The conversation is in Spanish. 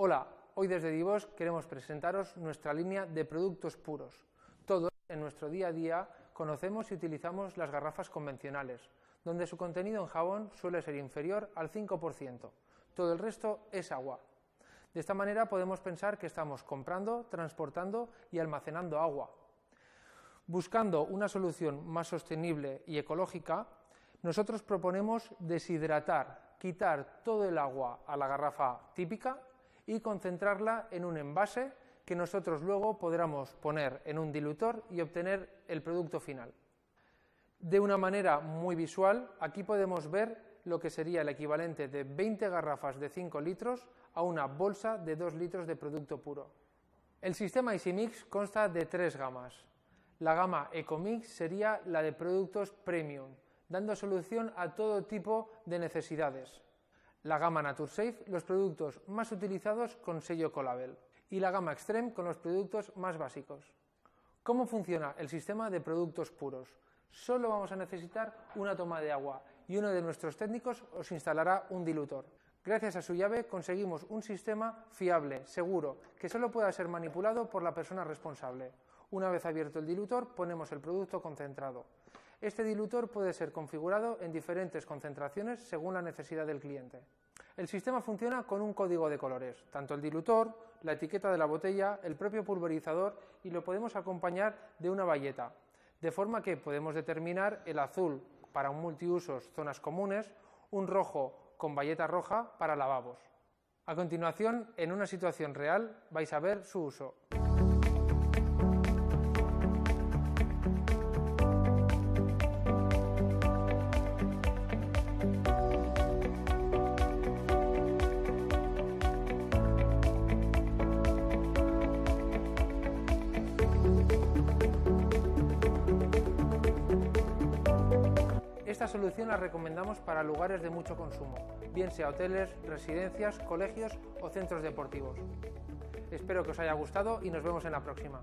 Hola, hoy desde Divos queremos presentaros nuestra línea de productos puros. Todos en nuestro día a día conocemos y utilizamos las garrafas convencionales, donde su contenido en jabón suele ser inferior al 5%. Todo el resto es agua. De esta manera podemos pensar que estamos comprando, transportando y almacenando agua. Buscando una solución más sostenible y ecológica, nosotros proponemos deshidratar, quitar todo el agua a la garrafa típica y concentrarla en un envase que nosotros luego podremos poner en un dilutor y obtener el producto final. De una manera muy visual, aquí podemos ver lo que sería el equivalente de 20 garrafas de 5 litros a una bolsa de 2 litros de producto puro. El sistema EasyMix consta de 3 gamas. La gama EcoMix sería la de productos premium, dando solución a todo tipo de necesidades. La gama NatureSafe, los productos más utilizados con sello Ecolabel, y la gama Extreme con los productos más básicos. ¿Cómo funciona el sistema de productos puros? Solo vamos a necesitar una toma de agua y uno de nuestros técnicos os instalará un dilutor. Gracias a su llave conseguimos un sistema fiable, seguro, que solo pueda ser manipulado por la persona responsable. Una vez abierto el dilutor, ponemos el producto concentrado. Este dilutor puede ser configurado en diferentes concentraciones según la necesidad del cliente. El sistema funciona con un código de colores, tanto el dilutor, la etiqueta de la botella, el propio pulverizador, y lo podemos acompañar de una bayeta, de forma que podemos determinar el azul para un multiusos zonas comunes, un rojo con bayeta roja para lavabos. A continuación, en una situación real, vais a ver su uso. Esta solución la recomendamos para lugares de mucho consumo, bien sea hoteles, residencias, colegios o centros deportivos. Espero que os haya gustado y nos vemos en la próxima.